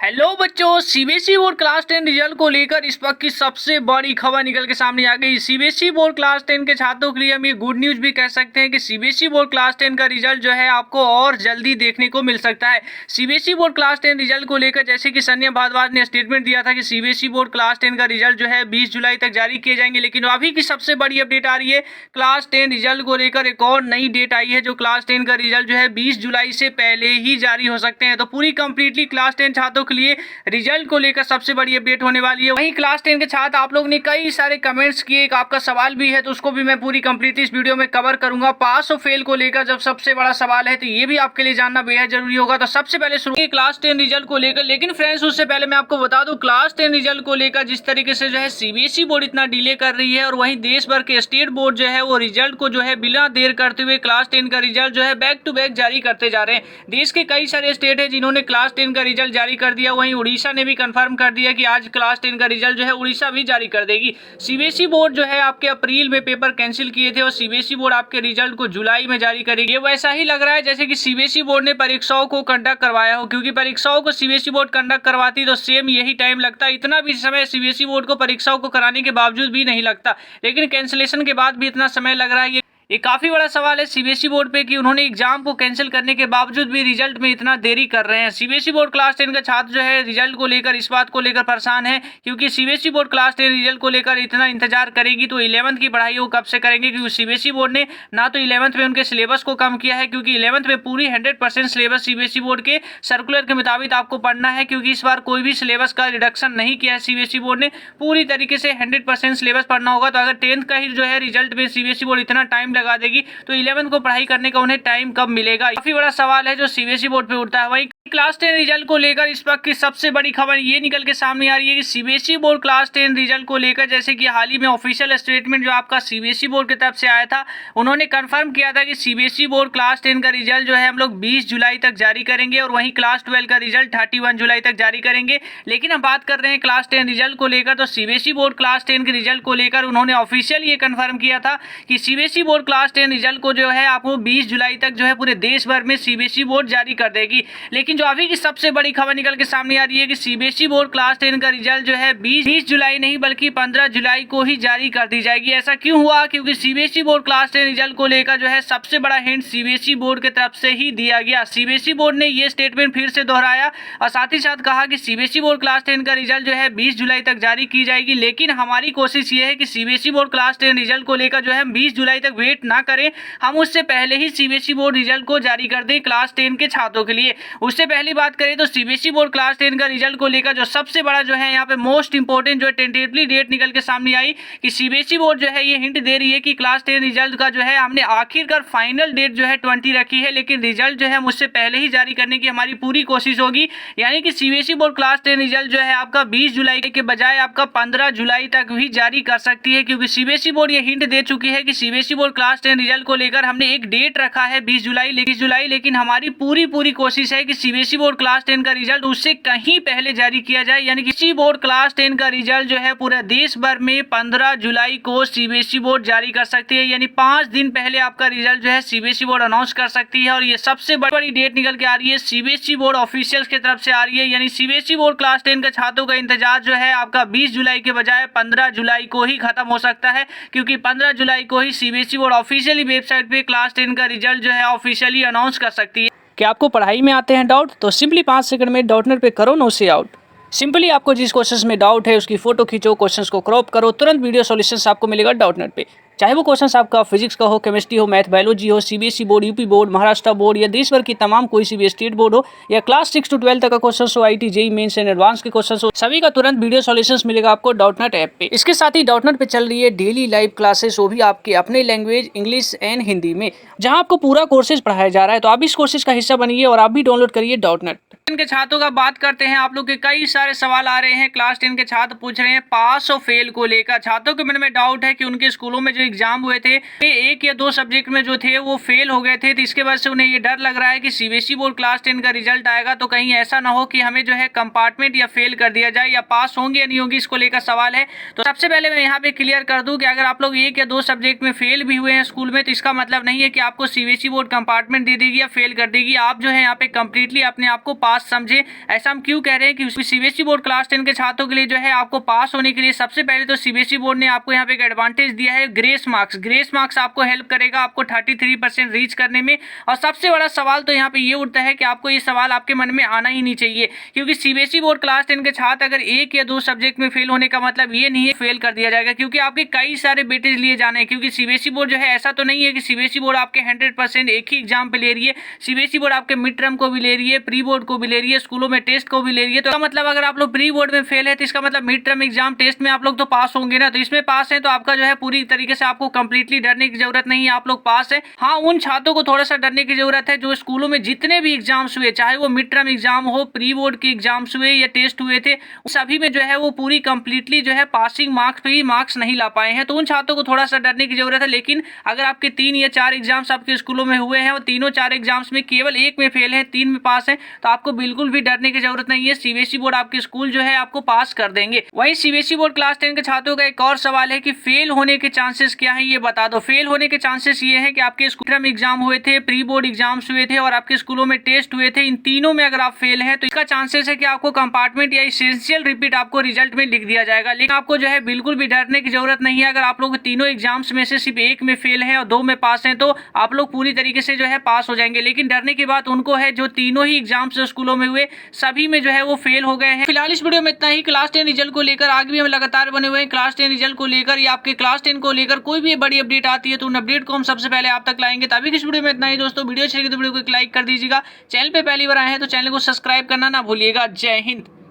Hello बच्चों, CBSE board class 10 result को लेकर इस वक्त की सबसे बड़ी खबर निकल के सामने आ गई। सीबीएसई बोर्ड क्लास 10 के छात्रों के लिए हम ये गुड न्यूज भी कह सकते हैं कि सीबीएसई बोर्ड क्लास 10 का रिजल्ट जो है आपको और जल्दी देखने को मिल सकता है। सीबीएसई बोर्ड क्लास 10 रिजल्ट को लेकर जैसे कि सन्या भारद्वाज ने स्टेटमेंट दिया था कि सीबीएसई बोर्ड क्लास 10 का रिजल्ट जो है 20 जुलाई तक जारी किए जाएंगे, लेकिन अभी की सबसे बड़ी अपडेट आ रही है। क्लास 10 रिजल्ट को लेकर एक और नई डेट आई है, जो क्लास 10 का रिजल्ट जो है 20 जुलाई से पहले ही जारी हो सकते हैं। तो पूरी कंप्लीटली क्लास 10 छात्रों के लिए रिजल्ट को लेकर सबसे बड़ी अपडेट होने वाली है। वहीं क्लास 10 के छात्र आप लोग ने कई सारे कमेंट्स किए, एक आपका सवाल भी है तो उसको भी मैं पूरी कंप्लीट इस वीडियो में कवर करूंगा। पास और फेल को लेकर जब सबसे बड़ा सवाल है तो ये भी आपके लिए जानना बेहद जरूरी होगा। तो सबसे पहले शुरू क्लास 10 रिजल्ट को लेकर, लेकिन फ्रेंड्स उससे पहले मैं आपको बता दूं क्लास 10 रिजल्ट को लेकर जिस तरीके से जो है सीबीएसई बोर्ड इतना डिले कर रही है और वहीं देश भर के स्टेट बोर्ड जो है वो रिजल्ट को जो है बिना देर करते हुए क्लास 10 का रिजल्ट जो है बैक टू बैक जारी करते जा रहे हैं। देश के कई सारे स्टेट है जिन्होंने क्लास 10 का रिजल्ट जारी कर दिया, वहीं उड़ीसा ने भी कंफर्म कर दिया कि आज क्लास 10 का रिजल्ट जो है उड़ीसा भी जारी कर देगी। सीबीएसई बोर्ड जो है आपके अप्रैल में पेपर कैंसिल किए थे और सीबीएसई बोर्ड आपके रिजल्ट को जुलाई में जारी करेगी। ये वैसा ही लग रहा है जैसे कि सीबीएसई बोर्ड ने परीक्षाओं को कंडक्ट करवाया हो, क्योंकि परीक्षाओं को सीबीएसई बोर्ड कंडक्ट करवाती तो सेम यही टाइम लगता। इतना भी समय सीबीएसई बोर्ड को परीक्षाओं को कराने के बावजूद भी नहीं लगता, लेकिन कैंसिलेशन के बाद भी इतना समय लग रहा है। ये काफी बड़ा सवाल है सीबीएसई बोर्ड पे कि उन्होंने एग्जाम को कैंसिल करने के बावजूद भी रिजल्ट में इतना देरी कर रहे हैं। सीबीएसई बोर्ड क्लास 10 का छात्र जो है रिजल्ट को लेकर इस बात को लेकर परेशान है, क्योंकि सीबीएसई बोर्ड क्लास 10 रिजल्ट को लेकर इतना इंतजार करेगी तो 11th की पढ़ाई वो कब से करेंगे, क्योंकि सीबीएसई बोर्ड ने ना तो 11th में उनके सिलेबस को कम किया है, क्योंकि 11th में पूरी 100% सिलेबस सीबीएसई बोर्ड के सर्कुलर के मुताबिक आपको पढ़ना है, क्योंकि इस बार कोई भी सिलेबस का रिडक्शन नहीं किया है सीबीएसई बोर्ड ने। पूरी तरीके से 100% सिलेबस पढ़ना होगा। तो अगर 10th का ही जो है रिजल्ट में सीबीएसई बोर्ड इतना टाइम लगा देगी तो 11th को पढ़ाई करने का उन्हें टाइम कब मिलेगा, काफी बड़ा सवाल है जो सीबीएसई बोर्ड पे उठता है। वहीं क्लास 10 रिजल्ट को लेकर इस वक्त की सबसे बड़ी खबर ये निकल के सामने आ रही है कि सीबीएसई बोर्ड क्लास 10 रिजल्ट को लेकर जैसे कि हाल ही में ऑफिशियल स्टेटमेंट जो आपका सीबीएसई बोर्ड की तरफ से आया था, उन्होंने कंफर्म किया था कि सीबीएसई बोर्ड क्लास 10 का रिजल्ट जो है हम लोग 20 जुलाई तक जारी करेंगे और वहीं क्लास 12 का रिजल्ट 31 जुलाई तक जारी करेंगे। लेकिन हम बात कर रहे हैं क्लास 10 रिजल्ट को लेकर, तो सीबीएसई बोर्ड क्लास 10 के रिजल्ट को लेकर उन्होंने ऑफिशियल ये कंफर्म किया था कि सीबीएसई बोर्ड क्लास 10 रिजल्ट को जो है आपको 20 जुलाई तक जो है पूरे देश भर में सीबीएसई बोर्ड जारी कर देगी। लेकिन जो अभी की सबसे बड़ी खबर निकल के सामने आ रही है कि सीबीएसई बोर्ड क्लास 10 का रिजल्ट जो है 20 जुलाई नहीं बल्कि 15 जुलाई को ही जारी कर दी जाएगी। ऐसा क्यों हुआ? क्योंकि सीबीएसई बोर्ड क्लास 10 रिजल्ट को लेकर जो है सबसे बड़ा हिंट सीबीएसई बोर्ड की तरफ से ही दिया गया। सीबीएसई बोर्ड ने ये स्टेटमेंट फिर से दोहराया और साथ ही साथ कहा कि सीबीएसई बोर्ड क्लास 10 का रिजल्ट जो है 20 जुलाई तक जारी की जाएगी, लेकिन हमारी कोशिश ये है कि सीबीएसई बोर्ड क्लास 10 रिजल्ट को लेकर जो है हम 20 जुलाई तक वेट ना करें, हम उससे पहले ही सीबीएसई बोर्ड रिजल्ट को जारी कर दें क्लास 10 के छात्रों के लिए। उससे पहली बात करें तो सीबीएसई बोर्ड क्लास 10 का रिजल्ट को लेकर जो सबसे बड़ा जो है यहाँ पे मोस्ट इंपोर्टेंट जो टेंटेटिवली डेट निकल के सामने आई कि सीबीएसई बोर्ड जो है ये हिंट दे रही है कि क्लास 10 रिजल्ट का जो है हमने आखिरकार फाइनल डेट जो है 20 रखी है, लेकिन रिजल्ट जो है हम उससे पहले ही जारी करने की हमारी पूरी कोशिश होगी। यानी कि सीबीएसई बोर्ड क्लास 10 रिजल्ट जो है आपका 20 जुलाई के बजाय आपका 15 जुलाई तक भी जारी कर सकती है, क्योंकि सीबीएसई बोर्ड ये हिंट दे चुकी है कि सीबीएसई बोर्ड क्लास 10 रिजल्ट को लेकर हमने एक डेट रखा है 20 जुलाई, लेकिन हमारी पूरी कोशिश है कि सीबीएसई बोर्ड क्लास 10 का रिजल्ट उससे कहीं पहले जारी किया जाए। यानी कि सीबीएसई बोर्ड क्लास 10 का रिजल्ट जो है पूरे देश भर में 15 जुलाई को सीबीएसई बोर्ड जारी कर सकती है, यानी 5 दिन पहले आपका रिजल्ट जो है सीबीएसई बोर्ड अनाउंस कर सकती है। और ये सबसे बड़ी डेट निकल के आ रही है सीबीएसई बोर्ड ऑफिशियल्स की तरफ से आ रही है, यानी सीबीएसई बोर्ड क्लास 10 के छात्रों का इंतजार जो है आपका 20 जुलाई के बजाय 15 जुलाई को ही खत्म हो सकता है, क्योंकि 15 जुलाई को ही सीबीएसई बोर्ड ऑफिशियली वेबसाइट पे क्लास 10 का रिजल्ट जो है ऑफिशियली अनाउंस कर सकती है। क्या आपको पढ़ाई में आते हैं डाउट? तो सिंपली 5 सेकंड में डाउटनेट पे करो नो से आउट। सिंपली आपको जिस क्वेश्चन में डाउट है उसकी फोटो खींचो, क्वेश्चंस को क्रॉप करो, तुरंत वीडियो सॉल्यूशंस आपको मिलेगा डाउटनेट पे। चाहे वो क्वेश्चंस आपका फिजिक्स का हो, केमिस्ट्री हो, मैथ, बायोलॉजी हो, CBSE board, UP board, Maharashtra board या देश भर की तमाम कोई सी भी स्टेट बोर्ड हो, या क्लास 6 to 12 तक का क्वेश्चन हो, IIT JEE mains and advance के क्वेश्चन हो, सभी का तुरंत वीडियो सॉल्यूशंस मिलेगा आपको डाउटनेट ऐप पे। इसके साथ ही डाउटनेट पे चल रही है डेली लाइव क्लासेस, वो भी आपके अपने लैंग्वेज इंग्लिश एंड हिंदी में, जहाँ आपको पूरा कोर्सेज पढ़ाया जा रहा है। तो आप इस कोर्सेज का हिस्सा बनिए और आप भी डाउनलोड करिए डाउटनेट। के छात्रों का बात करते हैं, आप लोग के कई सारे सवाल आ रहे हैं। क्लास 10 के छात्र पूछ रहे हैं पास और फेल को लेकर। छात्रों के मन में डाउट है कि उनके स्कूलों में जो एग्जाम हुए थे एक या दो सब्जेक्ट में जो थे वो फेल हो गए थे, तो इसके वजह से उन्हें ये डर लग रहा है कि सीबीएसई बोर्ड क्लास 10 का रिजल्ट आएगा तो कहीं ऐसा ना हो कि हमें जो है कंपार्टमेंट या फेल कर दिया जाए, या पास होंगे या नहीं होंगे इसको लेकर सवाल है। तो सबसे पहले मैं यहाँ पे क्लियर कर दूं कि अगर आप लोग एक या दो सब्जेक्ट में फेल भी हुए हैं स्कूल में, तो इसका मतलब नहीं है कि आपको सीबीएसई बोर्ड कंपार्टमेंट दे देगी या फेल कर देगी। आप जो है यहाँ पे कंप्लीटली अपने आप को पास समझे। ऐसा हम क्यों कह रहे हैं कि सीबीएसई बोर्ड क्लास 10 के छात्रों के लिए जो है आपको पास होने के लिए सबसे पहले तो सीबीएसई बोर्ड ने आपको यहाँ पे एक एडवांटेज दिया है, ग्रेस मार्क्स। ग्रेस मार्क्स आपको हेल्प करेगा आपको 33% रीच करने में। और सबसे बड़ा सवाल तो यहाँ पे ये उठता है कि आपको ये सवाल आपके मन में आना ही नहीं चाहिए, क्योंकि सीबीएसई बोर्ड क्लास 10 के छात्र अगर एक या दो सब्जेक्ट में फेल होने का मतलब ये नहीं है फेल कर दिया जाएगा, क्योंकि आपके कई सारे वेटेज लिए जाने हैं। क्योंकि सीबीएसई बोर्ड जो है ऐसा तो नहीं है कि सीबीएसई बोर्ड आपके 100% एक ही एग्जाम पे ले रही है। सीबीएसई बोर्ड आपके मिड टर्म को भी ले रही है, प्री बोर्ड को भी ले रही है, स्कूलों में टेस्ट को भी ले रही है। तो मतलब अगर आप लोग प्री बोर्ड में फेल है तो इसका मतलब मिड टर्म एग्जाम टेस्ट में आप लोग तो पास होंगे ना। तो इसमें पास है तो आपका जो है पूरी तरीके से आपको कंप्लीटली डरने की जरूरत नहीं है, आप लोग पास है। हाँ, उन छात्रों को थोड़ा सा डरने की जरूरत है जो स्कूलों में जितने भी एग्जाम्स हुए, चाहे वो मिड टर्म एग्जाम हो, प्री बोर्ड के एग्जाम्स हुए या टेस्ट हुए थे, सभी में जो है वो पूरी कंप्लीटली जो है पासिंग मार्क्स पे ही मार्क्स नहीं ला पाए हैं। तो उन छात्रों को थोड़ा सा डरने की जरूरत है। लेकिन अगर आपके 3 या 4 एग्जाम्स आपके स्कूलों में हुए हैं और तीनों 4 एग्जाम्स में केवल एक में फेल है, 3 में पास है, तो आपको बिल्कुल भी डरने की जरूरत नहीं है। सीबीएसई बोर्ड आपके स्कूल जो है आपको पास कर देंगे। वहीं सीबीएसई बोर्ड क्लास 10 के छात्रों का एक और सवाल है कि फेल होने के चांसेस क्या है ये बता दो। फेल होने के चांसेस ये है कि आपके स्कूल एग्जाम हुए थे, प्री बोर्ड एग्जाम्स हुए थे और आपके स्कूलों में टेस्ट हुए थे, इन तीनों में अगर आप फेल हैं तो इसका चांसेस है कि आपको कंपार्टमेंट या एसेंशियल रिपीट आपको रिजल्ट में लिख दिया जाएगा। लेकिन आपको जो है बिल्कुल भी डरने की जरूरत नहीं है। अगर आप लोग तीनों एग्जाम्स में से सिर्फ एक में फेल है और 2 में पास हैं तो आप लोग पूरी तरीके से जो है पास हो जाएंगे। लेकिन डरने की बात उनको है जो तीनों ही एग्जाम्स स्कूलों में हुए सभी में जो है वो फेल हो गए हैं। फिलहाल इस वीडियो में इतना ही। क्लास 10 रिजल्ट को लेकर आगे भी हम लगातार बने हुए हैं। क्लास 10 रिजल्ट को लेकर या आपके क्लास 10 को लेकर कोई भी बड़ी अपडेट आती है तो उन अपडेट को हम सबसे पहले आप तक लाएंगे। तभी इस वीडियो में इतना ही दोस्तों। वीडियो अच्छी लगी तो वीडियो को लाइक कर दीजिएगा। चैनल पे पहली बार आए हैं तो चैनल को सब्सक्राइब करना ना भूलिएगा। जय हिंद।